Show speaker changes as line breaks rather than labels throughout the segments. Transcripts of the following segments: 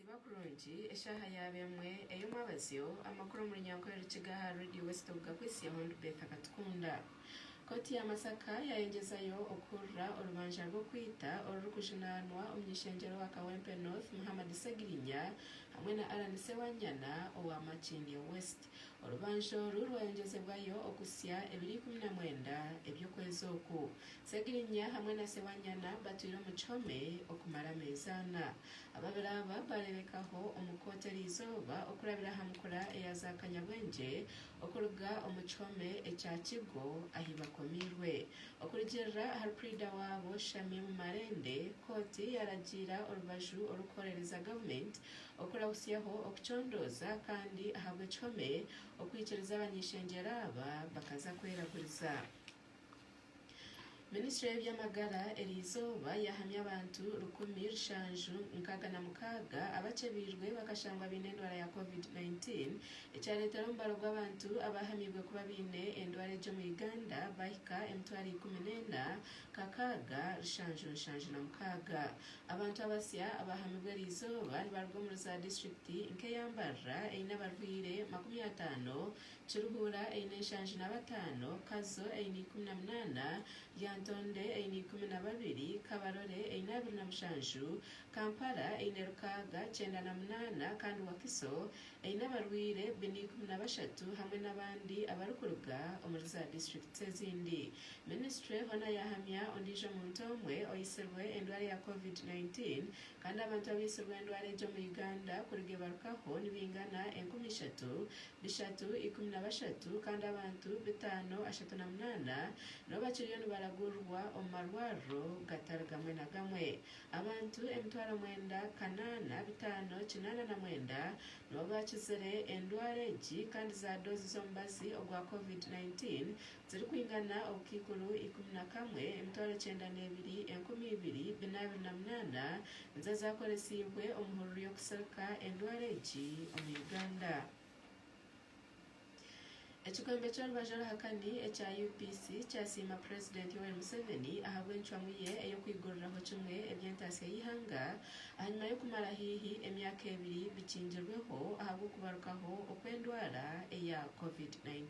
bakurungi eshaha yabemwe ey'omwabazyo amakuru mu nyankwera kigaha Radio West Ugakwisya Hondu Betha Katkunda. Koti ya Masaka yayongezayo okurra orubanja rwo kwita orukujinanwa omnyishenjero wa Kawempe North Muhammad Segirinya hamwe na Alan Sewanyana owa Machindi West. Orubanjo rwayongezebwayo okusya 2019 ebyokwezi oku. Segirinya hamwe na Sewanyana batwire mu Chome okumara mezana. Ababiraba barebekaho omukoteri izoba okurabira hamukura eyazakanyabwenje okuruga omuchome ekyakigo ahiba komirwe okurigera harprida wabo Shamim Marende koti yaragira orubaju orukorereza government okurawusyaho okuchondoza kandi ahabwe chome okwikereza abanyishenjera aba bakaza kweraguriza. Ministry y'Amagara Elizoba yahamya abantu 1,706 abakebirwe bakashangwa bine endwara ya COVID-19 ecyaletera umbaro rw'abantu abahamibwe kuba bine endwara ejo mu Uganda bahika emitwaro 14 kakaga rushanju na mukaga. Abantu abasya abahamibwe Elizoba nibarwo mu za district nkeyambara eina barwire 50 kiruhura eina 55 kazo eina 18 Yantonde eini 12 Kabarore eina 27 Kampala eina rukaga 98 kandi Wakiso eina barwire bini 13 hamwe n'abandi abarukuruga omuri za district ezindi. Ministry hona yahamya ondijo muntu omwe oyiserwe endwara ya COVID-19 kandi abantu abiserwe endwara ejo mu Uganda kurige barukaho nibingana 13,313 kandi abantu 538 no bakiriyo nibaragurwa omarwaro gataragamwe na gamwe. Abantu emitwaro 9,589 no bakizere endwara egi kandi za dozi zombazi ogwa COVID-19 ziri kwingana okikuru 11 emitwaro 92,228 nza zakoresibwe omuhururu y'okusereka endwara egi omu Uganda. Echikwembe cy'orubajara hakani echa UPC cyasima President Yoweri Museveni ahabwe ncwamuye eyo kwigoreraho kimwe ebyentase y'ihanga hanyuma yo kumara hihi emyaka 2 bikingirweho ahabwo kubarukaho okwendwara eya COVID-19.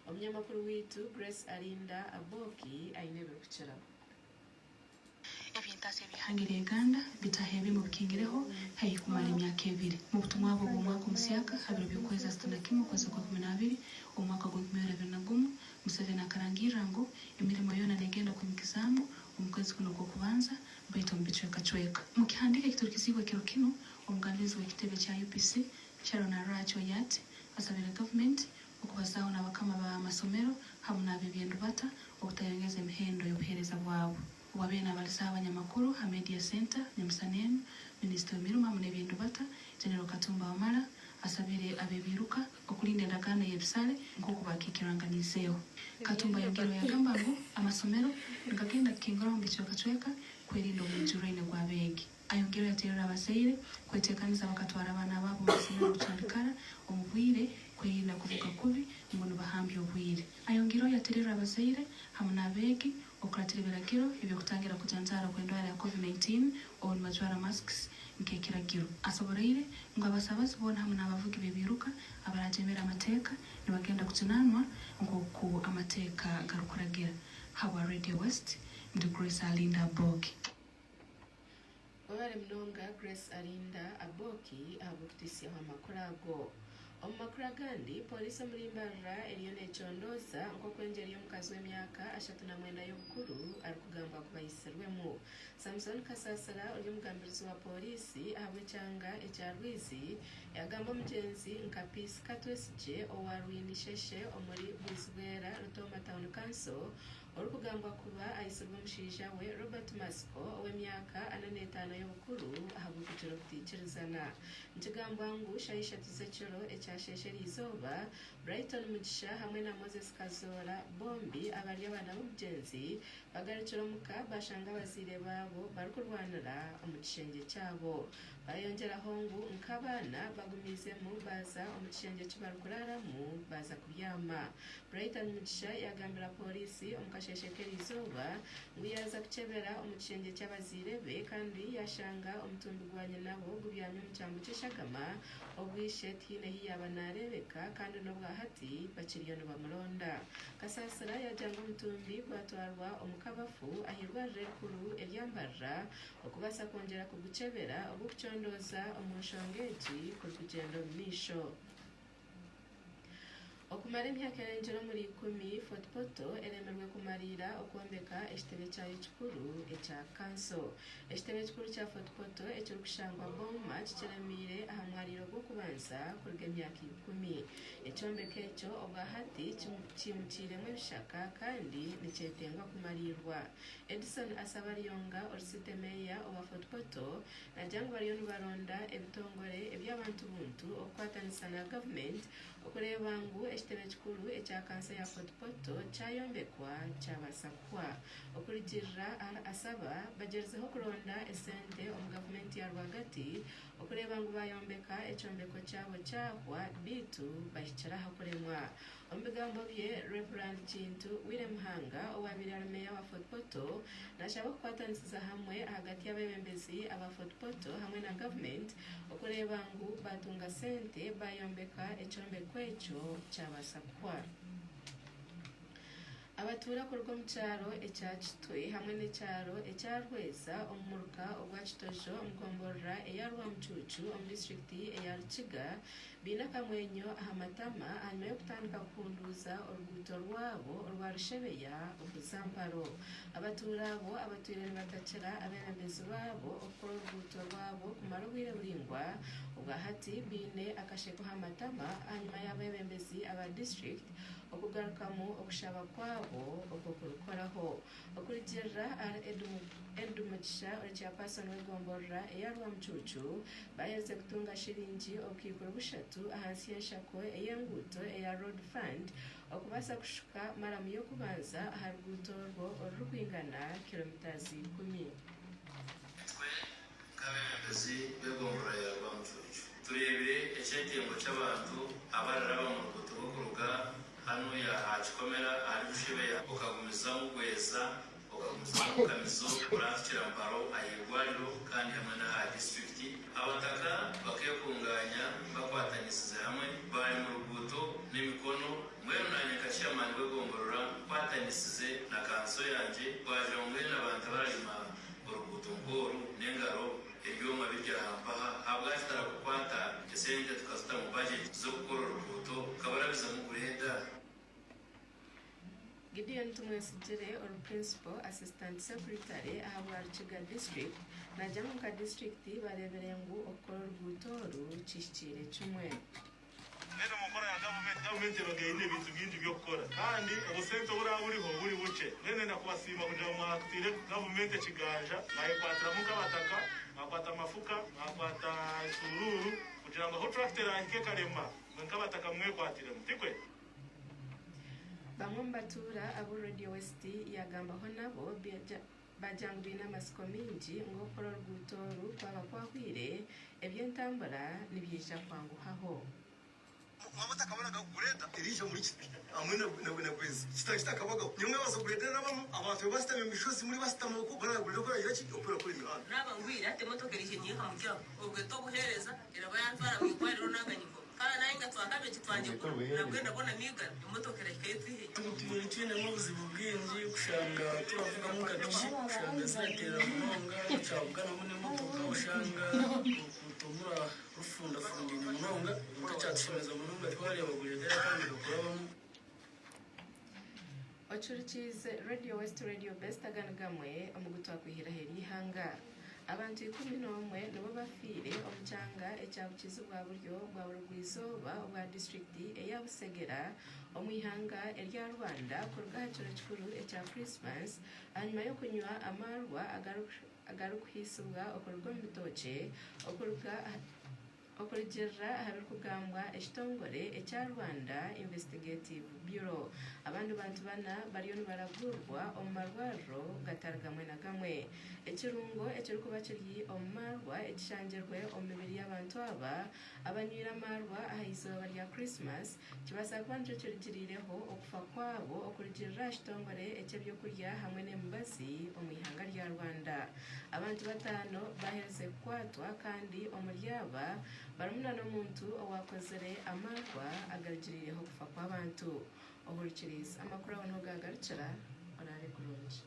Omunyamakuru witu Grace Alinda Aboki ainebe kuchira
ebyentase bihangira Uganda bitahebe mu bikingireho hayi kumara imyaka 2 mu butumwa bwo mwaka umusiyaka habiro byokweza 61 kwezi kwa 12 umwaka wa 2021 Museveni akarangira ngo imirimo yona negenda kumikizamu umukwezi kuno ko kubanza baito mbichweka chweka mu kihandika kiturikizibwa kiro kino umugambizi wa kitebe cha UPC Sharon Aracho yati asabira government okubazaho n'abakama ba masomero hamwe n'abebyendu bata okutayongeza imihendo y'obuhereza bwabo. Wabena balisa abanyamakuru ha Media Center Nyamusanenu Minister w'Emirimo hamwe n'ebyendu bata General Katumba Wamala asabire abebiruka okulinda endagaano y'ebisale nk'okubakikiranganizeeho. Katumba yongero yagamba ngo amasomero ngagenda kukingura mu bicho kachweka kwerinda omujuraine gwa begi. Ayongero yaterera abazaire kwetekaniza bakatwara abana babo masomero kuchandikara omubwire kwerinda kuvuga kubi ngono bahambye obwire. Ayongero yaterera abazaire hamwe n'abegi okuratiribiragiro ibyo kutangira kujanjara kwendwara ya COVID-19 on majwara masks nkekiragiro. Asoboreire ngo abasabazi bona hamwe n'abavugi bebiruka abarajemera amateka nibagenda kutinanwa ngo ku amateka garukuragira. Hawa Radio West ndi Grace Alinda Aboki.
Obare mnonga Grace Alinda Aboki abukutisia amakurago. Omumakuru agandi polisi muri Mbarara eriyo necondoza nko kwenjeri y'omukazi w'emyaka 39 y'obukuru ari kugamba kubayiserwemu. Samson Kasasara uri omugambirizi wa polisi ahabwe cyanga ekya Rwizi yagamba omugenzi nka Peace Katwesije owarwinisheshe omuri Bwisbwera Rutoma Town Council ori kugamba kuba ayiserwe omushiija we Robert Masco ow'emyaka 45 y'obukuru ahabwe kutiro kutikirizana. Nkigamba ngu shaisha tizekiro shesheri izoba Brighton Mugisha hamwe na Moses Kazora bombi abari abana b'umugenzi bagarukira muka bashanga bazire babo bari kurwanira omukishenge cyabo. bayongeraho ngo nk'abana bagumizemo baza omukishenge kibarukuraramu baza kubyama. Brighton Mugisha yagambira polisi omukasheshe k'eriizooba ngu yaza kukyebera omukishenge ky'abaziire be kandi yashanga omutumbi gwa nyinabo gubyamye omu kyambo ky'eshagama obwishe tiine hi yaba narebeka kandi n'obwa hati bakiriyo nibamuronda. Kasasira yajanga omutumbi gwatwarwa omu kabafu ah'irwariro erikuru eryambarra okubasa kwongera kugukyebera obw'okukyondooza omu nshonga egi kurikugyenda omu maisho. Okumara emyaka erengyere omuri 10 Fort Portal eremerwe kumalira okwombeka ekitebe kyayo kikuru ekya kanso. Ekitebe kikuru kya Fort Portal ekirikushangwa Boma kikiremire aha mwaliro gw'okubanza kuruga emyaka 10. Ekyombeko ekyo obwa hati kimukiremu ebishaka kandi nikyetengwa kumalirwa. Edison asaba Ryonga orisite meya owa Fort Portal nagira ngu bariyo nibaronda ebitongore eby'abantu buntu okukwatanisa na gavumenti okureeba ngu ekitebe kikuru ekya kanso ya Fort Portal kyayombekwa kyabasa kuhwa. Okurigirira asaba bagyerezeho kuronda esente omu gavumenti ya rwagati okureeba ngu bayombeka ekyombeko kyabo kyahwa bitu bahikira aha kuremwa. Omu bigambo bye Reverend Kintu Wire Muhanga owaabire ari meya wa Fort Portal nashaba okukwatanisiza hamwe ahagati y'abebembezi aba Fort Portal hamwe na gavumenti okureeba ngu batunga sente bayombeka ekyombeko ekyo kyabasa kuhwa. Abatura kuruga omu kyaro ekya Kitwe hamwe n'ekyaro ekya Rweza omu muruka ogwa Kitojo omu gomborora eya Rwamucuucu omu disitulikiti eya Rukiga biine akamwenyo aha matama hanyuma y'okutandika kuhunduuza oruguuto rwabo orwa Rushebeya okuzamparo. Abatura abo abatwire nibatakira abebembezi baabo okukora oruguuto rwabo kumara obwire buringwa obwa hati biine akasheko ha matama hanyuma y'abebembezi aba disitulikiti okugarukamu okushaba kwabo okwokurukoraho. Okurigirira Edu Mugisha chairperson w'egomborora eya Rwamucuucu bahereze kutunga shiringi obwikuro bushatu ahansi y'enshako ey'enguuto eya Road Fund okubasa kushuka maramu y'okubanza aha ruguuto orwo orurikwingana kilomitazi 10.
Twe nk'abebembezi b'egomborora ya Rwamucuucu turebire ekyetengo ky'abantu abararaba mu ruguuto rwo kuruga hano ya hakikomera ari Rushebeya okagumizamu Rweza okagumizamu Kamizo kuranzikira mparo ayirwariro kandi hamwe na ha district abataka bakekunganya bakwatanyisize hamwe bari mu ruguuto n'emikono mwero nanye ka chairman w'egomborora kwatanyisize na kanso yanje baje ngwe n'abantu bararima uruguuto nkoro n'engaro ebyoma biryahampaha habwatara kukwata esente tukazita mu budget zo gukora uruguuto kabarabiza mu kurenda.
Gideon Tumwesigire or Principal Assistant Secretary ahabwa Rukiga District najya mu ka district barebereye ngu okora oruguuto oru kishikire kimwe.
Nero mukora ya government bagayine ibintu byinshi byo gukora kandi ubusente buraburiho buri buce nene nakubasima kugira mu active government kiganja nayikwatira mu kabataka nakwata amafuka nakwata sururu kugira ngo ho tractor ahike karema nkabataka mwekwatira mutikwe.
Bamwe mbatura abo Radio West yagambaho nabo bajangu bina amasiko mingi ngo okora oruguuto oru kwaba kwahwire ebyentambura nibyija kwanguhaho.
Mabata kabonaga kureta erisho muri amwe na kwezi kitakabaga nyumwe bazo kureta nabamu abantu basitame mishosi muri basitame uko baragurira ko yaraki opera kuri mihanda
naba ngwira ate motoka rishingiye kamujya ubwo to guhereza irabayantwara mu kwariro naganyiko kana nainga twakabe kitwanje nabwenda bona niga imotoka reketi
tumutumira cyane mu buzibu bwinji kushanga turavuga mu kadushi kushanga zatera munonga cyabugana muri motoka ushanga kutumura rufunda fundi munonga utacyatushemeza munonga twari abagurira kandi bakurabamo.
Ochurikize Radio West Radio Best aganagamwe omugutwa kwihira heri hanga. Abantu 11 nibo bafire omucyanga ekyabukizi bwa buryo bwa Rugwizoba obwa district eya Busegera omwihanga erya Rwanda kuruga hacyo kikuru ekya Christmas hanyuma yo kunywa amarwa agarukuhisubwa okuruga mu bitoke okurigirira hari kugambwa ekitongore ekya Rwanda Investigative Bureau abantu bana bariyo nibaragurwa omu marwariro gatari gamwe na gamwe ekirungo ekiri kuba kiri omu marwa ekishangirwe omu mibiri y'abantu aba abanywire amarwa aha izooba rya Christmas kibasa kuba nikyo kirigirireho okufa kwabo okurigirira ekitongore eky'ebyokurya hamwe n'emibazi omu ihanga rya Rwanda abantu batano bahereze kukwatwa kandi omuri aba barimu n'omuntu owakozere amarwa agarigirireho okufa kw'abantu ohurikiriza amakuru aho niho gagarukira orare kurungi.